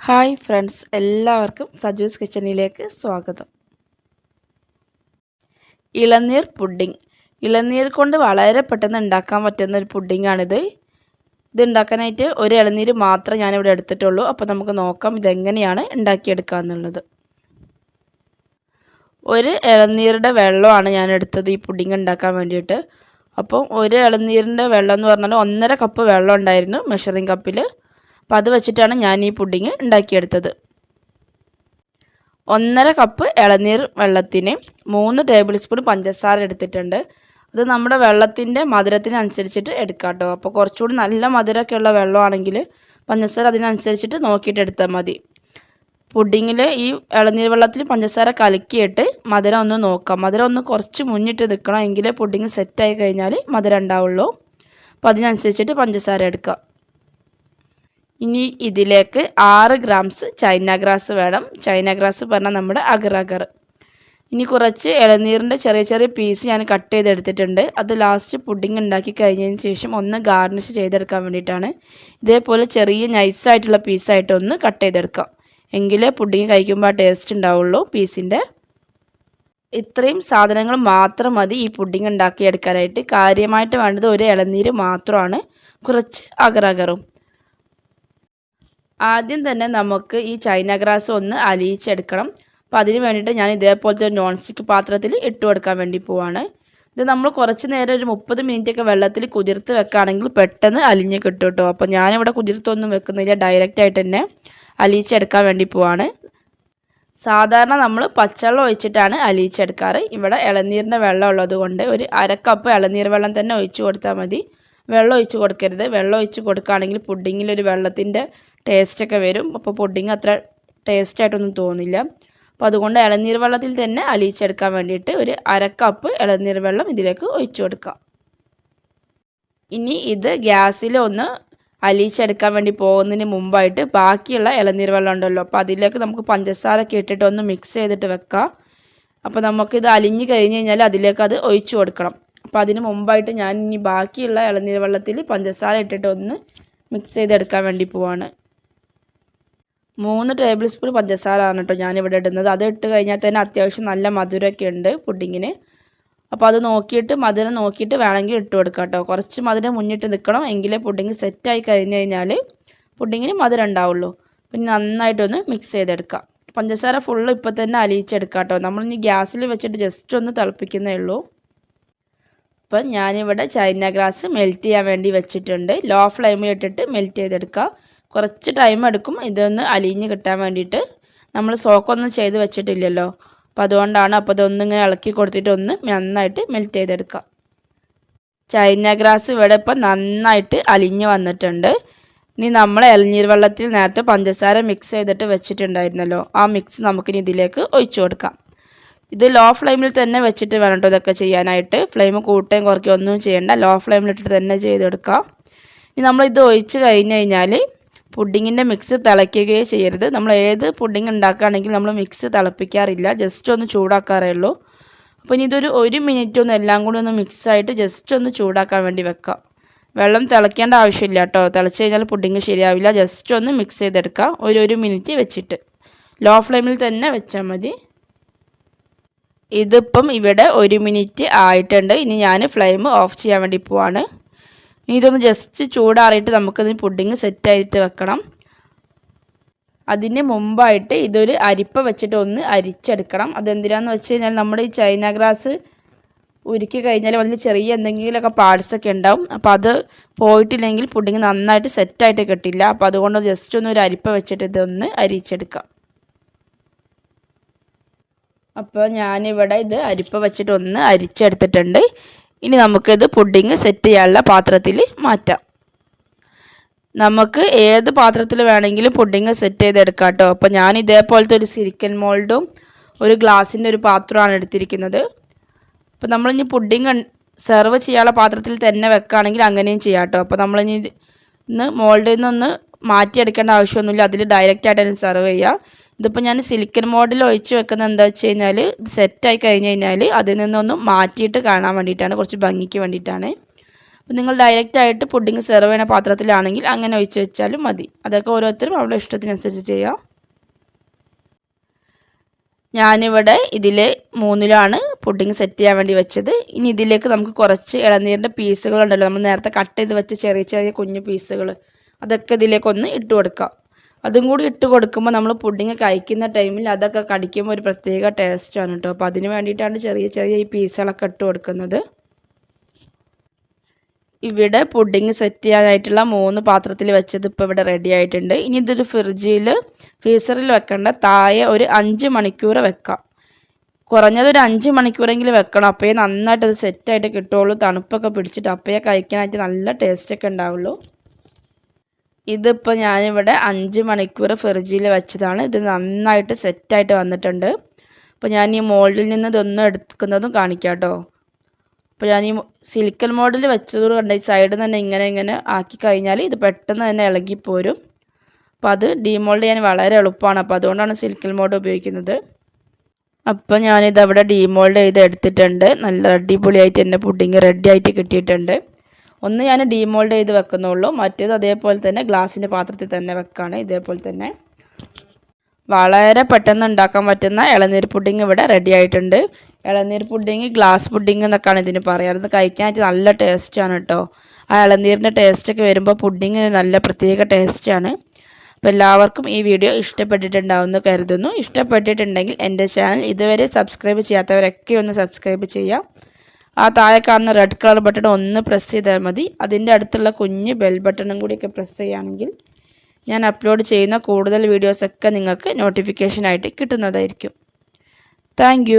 Hi friends, എല്ലാവർക്കും സജൂസ് കിച്ചണിലേക്ക് സ്വാഗതം. ഇളനീർ പുഡിംഗ്. ഇളനീർ കൊണ്ട് വളരെ പെട്ടെന്ന് ഉണ്ടാക്കാൻ പറ്റുന്ന ഒരു പുഡിംഗാണിത്. ഇത് ഉണ്ടാക്കാനായിട്ട് ഒരു ഇളനീർ മാത്രമേ ഞാനിവിടെ എടുത്തിട്ടുള്ളൂ. അപ്പോൾ നമുക്ക് നോക്കാം ഇതെങ്ങനെയാണ് ഉണ്ടാക്കിയെടുക്കുക എന്നുള്ളത്. ഒരു ഇളനീരുടെ വെള്ളമാണ് ഞാൻ എടുത്തത് ഈ പുഡിംഗ് ഉണ്ടാക്കാൻ വേണ്ടിയിട്ട്. അപ്പം ഒരു ഇളനീരിൻ്റെ വെള്ളം എന്ന് പറഞ്ഞാൽ 1.5 കപ്പ് വെള്ളം ഉണ്ടായിരുന്നു മെഷറിംഗ് കപ്പിൽ. അപ്പോൾ അത് വെച്ചിട്ടാണ് ഞാൻ ഈ പുഡിംഗ് ഉണ്ടാക്കിയെടുത്തത്. 1.5 കപ്പ് ഇളനീർ വെള്ളത്തിന് 3 ടേബിൾ സ്പൂൺ പഞ്ചസാര എടുത്തിട്ടുണ്ട്. അത് നമ്മുടെ വെള്ളത്തിൻ്റെ മധുരത്തിനനുസരിച്ചിട്ട് എടുക്കാം കേട്ടോ. അപ്പോൾ കുറച്ചുകൂടി നല്ല മധുരമൊക്കെ ഉള്ള വെള്ളമാണെങ്കിൽ പഞ്ചസാര അതിനനുസരിച്ചിട്ട് നോക്കിയിട്ട് എടുത്താൽ മതി. പുഡിങ്ങിൽ ഈ ഇളനീർ വെള്ളത്തിൽ പഞ്ചസാര കലക്കിയിട്ട് മധുരം ഒന്ന് നോക്കാം. മധുരം ഒന്ന് കുറച്ച് മുന്നിട്ട് നിൽക്കണം, എങ്കിലേ പുഡിങ് സെറ്റായി കഴിഞ്ഞാൽ മധുരം ഉണ്ടാവുള്ളൂ. അപ്പോൾ അതിനനുസരിച്ചിട്ട് പഞ്ചസാര എടുക്കാം. ഇനി ഇതിലേക്ക് 6 ഗ്രാംസ് ചൈന ഗ്രാസ് വേണം. ചൈന ഗ്രാസ് പറഞ്ഞാൽ നമ്മുടെ അഗർ. ഇനി കുറച്ച് ഇളനീരിൻ്റെ ചെറിയ ചെറിയ പീസ് ഞാൻ കട്ട് ചെയ്തെടുത്തിട്ടുണ്ട്. അത് ലാസ്റ്റ് പുഡിംഗ് ഉണ്ടാക്കി കഴിഞ്ഞതിന് ശേഷം ഒന്ന് ഗാർണിഷ് ചെയ്തെടുക്കാൻ വേണ്ടിയിട്ടാണ്. ഇതേപോലെ ചെറിയ നൈസായിട്ടുള്ള പീസായിട്ട് ഒന്ന് കട്ട് ചെയ്തെടുക്കാം, എങ്കിലേ പുഡിംഗ് കഴിക്കുമ്പോൾ ആ ടേസ്റ്റ് ഉണ്ടാവുള്ളൂ പീസിൻ്റെ. ഇത്രയും സാധനങ്ങൾ മാത്രം മതി ഈ പുഡിംഗ് ഉണ്ടാക്കിയെടുക്കാനായിട്ട്. കാര്യമായിട്ട് വേണ്ടത് ഒരു ഇളനീര് മാത്രമാണ്, കുറച്ച് അഗറും. ആദ്യം തന്നെ നമുക്ക് ഈ ചൈന ഗ്രാസ് ഒന്ന് അലിയിച്ചെടുക്കണം. അപ്പോൾ അതിന് വേണ്ടിയിട്ട് ഞാൻ ഇതേപോലത്തെ ഒരു നോൺ സ്റ്റിക്ക് പാത്രത്തിൽ ഇട്ട് കൊടുക്കാൻ വേണ്ടി പോവാണ്. ഇത് നമ്മൾ കുറച്ച് നേരം ഒരു 30 മിനിറ്റൊക്കെ വെള്ളത്തിൽ കുതിർത്ത് വെക്കുകയാണെങ്കിൽ പെട്ടെന്ന് അലിഞ്ഞ് കിട്ടും കേട്ടോ. അപ്പോൾ ഞാനിവിടെ കുതിർത്തൊന്നും വെക്കുന്നില്ല, ഡയറക്റ്റായിട്ട് തന്നെ അലിയിച്ചെടുക്കാൻ വേണ്ടി പോവാണ്. സാധാരണ നമ്മൾ പച്ചവെള്ളം ഒഴിച്ചിട്ടാണ് അലിയിച്ചെടുക്കാറ്. ഇവിടെ ഇളനീരിൻ്റെ വെള്ളം ഉള്ളത് കൊണ്ട് ഒരു 1/2 കപ്പ് ഇളനീർ വെള്ളം തന്നെ ഒഴിച്ച് കൊടുത്താൽ മതി. വെള്ളം ഒഴിച്ച് കൊടുക്കരുത്. വെള്ളം ഒഴിച്ച് കൊടുക്കുകയാണെങ്കിൽ പുഡിങ്ങിലൊരു വെള്ളത്തിൻ്റെ ടേസ്റ്റൊക്കെ വരും. അപ്പോൾ പുഡിങ് അത്ര ടേസ്റ്റായിട്ടൊന്നും തോന്നില്ല. അപ്പോൾ അതുകൊണ്ട് ഇളനീർ വെള്ളത്തിൽ തന്നെ അലിയിച്ചെടുക്കാൻ വേണ്ടിയിട്ട് ഒരു 1/2 കപ്പ് ഇളനീർ വെള്ളം ഇതിലേക്ക് ഒഴിച്ചു കൊടുക്കാം. ഇനി ഇത് ഗ്യാസിൽ ഒന്ന് അലിയിച്ചെടുക്കാൻ വേണ്ടി പോകുന്നതിന് മുമ്പായിട്ട് ബാക്കിയുള്ള ഇളനീർ വെള്ളം ഉണ്ടല്ലോ, അപ്പോൾ അതിലേക്ക് നമുക്ക് പഞ്ചസാരയൊക്കെ ഇട്ടിട്ട് ഒന്ന് മിക്സ് ചെയ്തിട്ട് വെക്കാം. അപ്പോൾ നമുക്കിത് അലിഞ്ഞ് കഴിഞ്ഞ് കഴിഞ്ഞാൽ അതിലേക്ക് അത് ഒഴിച്ചു കൊടുക്കണം. അപ്പോൾ അതിന് മുമ്പായിട്ട് ഞാൻ ഇനി ബാക്കിയുള്ള ഇളനീർ വെള്ളത്തിൽ പഞ്ചസാര ഇട്ടിട്ട് ഒന്ന് മിക്സ് ചെയ്തെടുക്കാൻ വേണ്ടി പോവാണ്. 3 ടേബിൾ സ്പൂൺ പഞ്ചസാരയാണ് കേട്ടോ ഞാനിവിടെ ഇടുന്നത്. അത് ഇട്ട് കഴിഞ്ഞാൽ തന്നെ അത്യാവശ്യം നല്ല മധുരമൊക്കെ ഉണ്ട് പുഡിങ്ങിന്. അപ്പോൾ അത് നോക്കിയിട്ട് മധുരം നോക്കിയിട്ട് വേണമെങ്കിൽ ഇട്ട് കൊടുക്കാം കേട്ടോ. കുറച്ച് മധുരം മുന്നിട്ട് നിൽക്കണം, എങ്കിലേ പുഡിങ് സെറ്റായി കഴിഞ്ഞ് കഴിഞ്ഞാൽ പുഡിങ്ങിന് മധുരം ഉണ്ടാവുള്ളൂ. പിന്നെ നന്നായിട്ടൊന്ന് മിക്സ് ചെയ്തെടുക്കാം. പഞ്ചസാര ഫുള്ള് ഇപ്പോൾ തന്നെ അലിയിച്ചെടുക്കാം കേട്ടോ. നമ്മളിനി ഗ്യാസിൽ വെച്ചിട്ട് ജസ്റ്റ് ഒന്ന് തിളപ്പിക്കുന്നേ ഉള്ളൂ. അപ്പം ഞാനിവിടെ ചൈന ഗ്രാസ് മെൽറ്റ് ചെയ്യാൻ വേണ്ടി വെച്ചിട്ടുണ്ട്. ലോ ഫ്ലെയിമിൽ ഇട്ടിട്ട് മെൽറ്റ് ചെയ്തെടുക്കുക. കുറച്ച് ടൈം എടുക്കും ഇതൊന്ന് അലിഞ്ഞ് കിട്ടാൻ വേണ്ടിയിട്ട്. നമ്മൾ സോക്കൊന്നും ചെയ്ത് വെച്ചിട്ടില്ലല്ലോ, അപ്പോൾ അതുകൊണ്ടാണ്. അപ്പോൾ ഇതൊന്നിങ്ങനെ ഇളക്കി കൊടുത്തിട്ട് ഒന്ന് നന്നായിട്ട് മെൽറ്റ് ചെയ്തെടുക്കുക. ചൈന ഗ്രാസ് ഇവിടെ ഇപ്പം നന്നായിട്ട് അലിഞ്ഞ് വന്നിട്ടുണ്ട്. ഇനി നമ്മൾ ഇളനീർ വെള്ളത്തിൽ നേരത്തെ പഞ്ചസാര മിക്സ് ചെയ്തിട്ട് വെച്ചിട്ടുണ്ടായിരുന്നല്ലോ, ആ മിക്സ് നമുക്കിനി ഇതിലേക്ക് ഒഴിച്ചു കൊടുക്കാം. ഇത് ലോ ഫ്ലെയിമിൽ തന്നെ വെച്ചിട്ട് വേണം കേട്ടോ ഇതൊക്കെ ചെയ്യാനായിട്ട്. ഫ്ലെയിം കൂട്ടുകയും കുറയ്ക്കുകയും ഒന്നും ചെയ്യേണ്ട, ലോ ഫ്ലെയിമിലിട്ടിട്ട് തന്നെ ചെയ്തെടുക്കാം. ഇനി നമ്മളിത് ഒഴിച്ച് കഴിഞ്ഞ് കഴിഞ്ഞാൽ പുഡിങ്ങിൻ്റെ മിക്സ് തിളയ്ക്കുകയേ ചെയ്യരുത്. നമ്മൾ ഏത് പുഡിങ് ഉണ്ടാക്കുകയാണെങ്കിൽ നമ്മൾ മിക്സ് തിളപ്പിക്കാറില്ല, ജസ്റ്റ് ഒന്ന് ചൂടാക്കാറേ ഉള്ളൂ. അപ്പോൾ ഇനി ഇതൊരു 1 മിനിറ്റ് ഒന്ന് എല്ലാം കൂടി ഒന്ന് മിക്സായിട്ട് ജസ്റ്റ് ഒന്ന് ചൂടാക്കാൻ വേണ്ടി വെക്കാം. വെള്ളം തിളയ്ക്കേണ്ട ആവശ്യമില്ല കേട്ടോ, തിളച്ച് കഴിഞ്ഞാൽ പുഡിങ് ശരിയാവില്ല. ജസ്റ്റ് ഒന്ന് മിക്സ് ചെയ്തെടുക്കാം. 1 മിനിറ്റ് വെച്ചിട്ട് ലോ ഫ്ലെയിമിൽ തന്നെ വെച്ചാൽ മതി. ഇതിപ്പം ഇവിടെ 1 മിനിറ്റ് ആയിട്ടുണ്ട്. ഇനി ഞാൻ ഫ്ലെയിം ഓഫ് ചെയ്യാൻ വേണ്ടി പോവാണ്. ഇനി ഇതൊന്ന് ജസ്റ്റ് ചൂടാറിയിട്ട് നമുക്കിതിന് പുഡിങ് സെറ്റായിട്ട് വെക്കണം. അതിന് മുമ്പായിട്ട് ഇതൊരു അരിപ്പ വെച്ചിട്ട് ഒന്ന് അരിച്ചെടുക്കണം. അതെന്തിനാന്ന് വെച്ച് കഴിഞ്ഞാൽ നമ്മുടെ ഈ ചൈന ഗ്രാസ് ഉരുക്കി കഴിഞ്ഞാൽ അതിൽ ചെറിയ എന്തെങ്കിലുമൊക്കെ പാർട്സൊക്കെ ഉണ്ടാവും. അപ്പോൾ അത് പോയിട്ടില്ലെങ്കിൽ പുഡിങ് നന്നായിട്ട് സെറ്റായിട്ട് കിട്ടില്ല. അപ്പോൾ അതുകൊണ്ട് ജസ്റ്റ് ഒന്ന് ഒരു അരിപ്പ വെച്ചിട്ട് ഇതൊന്ന് അരിച്ചെടുക്കാം. അപ്പോൾ ഞാനിവിടെ ഇത് അരിപ്പ വെച്ചിട്ട് ഒന്ന് അരിച്ചെടുത്തിട്ടുണ്ട്. ഇനി നമുക്കിത് പുഡിങ് സെറ്റ് ചെയ്യാനുള്ള പാത്രത്തിൽ മാറ്റാം. നമുക്ക് ഏത് പാത്രത്തിൽ വേണമെങ്കിലും പുഡിങ് സെറ്റ് ചെയ്തെടുക്കാം കേട്ടോ. അപ്പോൾ ഞാൻ ഇതേപോലത്തെ ഒരു സിലിക്കൺ മോൾഡും ഒരു ഗ്ലാസിൻ്റെ ഒരു പാത്രമാണ് എടുത്തിരിക്കുന്നത്. അപ്പോൾ നമ്മളിനി പുഡിങ് സെർവ് ചെയ്യാനുള്ള പാത്രത്തിൽ തന്നെ വെക്കുകയാണെങ്കിൽ അങ്ങനെയും ചെയ്യാം കേട്ടോ. അപ്പോൾ നമ്മളിനി മോൾഡിൽ നിന്നൊന്ന് മാറ്റിയെടുക്കേണ്ട ആവശ്യമൊന്നുമില്ല, അതിൽ ഡയറക്റ്റായിട്ട് തന്നെ സെർവ് ചെയ്യാം. ഇതിപ്പോൾ ഞാൻ സിലിക്കൺ മോഡിൽ ഒഴിച്ച് വെക്കുന്നത് എന്താ വെച്ച് കഴിഞ്ഞാൽ സെറ്റായി കഴിഞ്ഞ് കഴിഞ്ഞാൽ അതിൽ നിന്നൊന്ന് മാറ്റിയിട്ട് കാണാൻ വേണ്ടിയിട്ടാണ്, കുറച്ച് ഭംഗിക്ക് വേണ്ടിയിട്ടാണ്. അപ്പോൾ നിങ്ങൾ ഡയറക്റ്റായിട്ട് പുഡിംഗ് സെർവ് ചെയ്യുന്ന പാത്രത്തിലാണെങ്കിൽ അങ്ങനെ ഒഴിച്ച് വെച്ചാലും മതി. അതൊക്കെ ഓരോരുത്തരും അവരുടെ ഇഷ്ടത്തിനനുസരിച്ച് ചെയ്യാം. ഞാനിവിടെ ഇതിൽ 3ലാണ് പുഡിംഗ് സെറ്റ് ചെയ്യാൻ വേണ്ടി വെച്ചത്. ഇനി ഇതിലേക്ക് നമുക്ക് കുറച്ച് ഇളനീരിൻ്റെ പീസുകളുണ്ടല്ലോ, നമ്മൾ നേരത്തെ കട്ട് ചെയ്ത് വെച്ച ചെറിയ ചെറിയ കുഞ്ഞു പീസുകൾ, അതൊക്കെ ഇതിലേക്കൊന്ന് ഇട്ട് കൊടുക്കാം. അതും കൂടി ഇട്ട് കൊടുക്കുമ്പോൾ നമ്മൾ പുഡിംഗ് കഴിക്കുന്ന ടൈമിൽ അതൊക്കെ കടിക്കുമ്പോൾ ഒരു പ്രത്യേക ടേസ്റ്റാണ് കേട്ടോ. അപ്പോൾ അതിന് വേണ്ടിയിട്ടാണ് ചെറിയ ചെറിയ ഈ പീസുകളൊക്കെ ഇട്ട് കൊടുക്കുന്നത്. ഇവിടെ പുഡിംഗ് സെറ്റ് ചെയ്യാനായിട്ടുള്ള 3 പാത്രത്തിൽ വെച്ചത് ഇപ്പോൾ ഇവിടെ റെഡി ആയിട്ടുണ്ട്. ഇനി ഇതൊരു ഫ്രീസറിൽ വെക്കേണ്ട, താഴെ ഒരു 5 മണിക്കൂർ വെക്കാം. കുറഞ്ഞത് ഒരു 5 മണിക്കൂറെങ്കിലും വെക്കണം. അപ്പോഴേ നന്നായിട്ട് അത് സെറ്റായിട്ട് കിട്ടുള്ളൂ. തണുപ്പൊക്കെ പിടിച്ചിട്ട് അപ്പോഴേ കഴിക്കാനായിട്ട് നല്ല ടേസ്റ്റൊക്കെ ഉണ്ടാവുള്ളൂ. ഇതിപ്പോൾ ഞാനിവിടെ 5 മണിക്കൂർ ഫ്രിഡ്ജിൽ വെച്ചതാണ്. ഇത് നന്നായിട്ട് സെറ്റായിട്ട് വന്നിട്ടുണ്ട്. അപ്പോൾ ഞാൻ ഈ മോൾഡിൽ നിന്ന് ഇതൊന്നും എടുക്കുന്നതും കാണിക്കാം കേട്ടോ. അപ്പോൾ ഞാൻ ഈ സിലിക്കൺ മോൾഡിൽ വെച്ചതോട് കണ്ട ഈ സൈഡിൽ തന്നെ ഇങ്ങനെ ആക്കി കഴിഞ്ഞാൽ ഇത് പെട്ടെന്ന് തന്നെ ഇളകിപ്പോരും. അപ്പോൾ അത് ഡീമോൾഡ് ചെയ്യാൻ വളരെ എളുപ്പമാണ്. അപ്പോൾ അതുകൊണ്ടാണ് സിലിക്കൺ മോൾഡ് ഉപയോഗിക്കുന്നത്. അപ്പോൾ ഞാനിതവിടെ ഡീമോൾഡ് ചെയ്ത് എടുത്തിട്ടുണ്ട്. നല്ല അടിപൊളിയായിട്ട് തന്നെ പുഡിംഗ് റെഡി ആയിട്ട് കിട്ടിയിട്ടുണ്ട്. ഒന്ന് ഞാൻ ഡീമോൾഡ് ചെയ്ത് വെക്കുന്നുള്ളൂ, മറ്റേത് അതേപോലെ തന്നെ ഗ്ലാസിൻ്റെ പാത്രത്തിൽ തന്നെ വെക്കാണ്. ഇതേപോലെ തന്നെ വളരെ പെട്ടെന്ന് ഉണ്ടാക്കാൻ പറ്റുന്ന ഇളനീർ പുഡിംഗ് ഇവിടെ റെഡി ആയിട്ടുണ്ട്. ഇളനീർ പുഡിംഗ്, ഗ്ലാസ് പുഡിംഗ് എന്നൊക്കെയാണ് ഇതിന് പറയുക. അത് കഴിക്കാനായിട്ട് നല്ല ടേസ്റ്റാണ് കേട്ടോ. ആ ഇളനീരിൻ്റെ ടേസ്റ്റൊക്കെ വരുമ്പോൾ പുഡിംഗ് നല്ല പ്രത്യേക ടേസ്റ്റാണ്. അപ്പോൾ എല്ലാവർക്കും ഈ വീഡിയോ ഇഷ്ടപ്പെട്ടിട്ടുണ്ടാവുമെന്ന് കരുതുന്നു. ഇഷ്ടപ്പെട്ടിട്ടുണ്ടെങ്കിൽ എൻ്റെ ചാനൽ ഇതുവരെ സബ്സ്ക്രൈബ് ചെയ്യാത്തവരൊക്കെ ഒന്ന് സബ്സ്ക്രൈബ് ചെയ്യാം. ആ താഴെ കാണുന്ന റെഡ് കളർ ബട്ടൺ ഒന്ന് പ്രസ് ചെയ്താൽ മതി. അതിൻ്റെ അടുത്തുള്ള കുഞ്ഞ് ബെൽ ബട്ടണും കൂടിയൊക്കെ പ്രസ് ചെയ്യുകയാണെങ്കിൽ ഞാൻ അപ്ലോഡ് ചെയ്യുന്ന കൂടുതൽ വീഡിയോസൊക്കെ നിങ്ങൾക്ക് നോട്ടിഫിക്കേഷനായിട്ട് കിട്ടുന്നതായിരിക്കും. താങ്ക്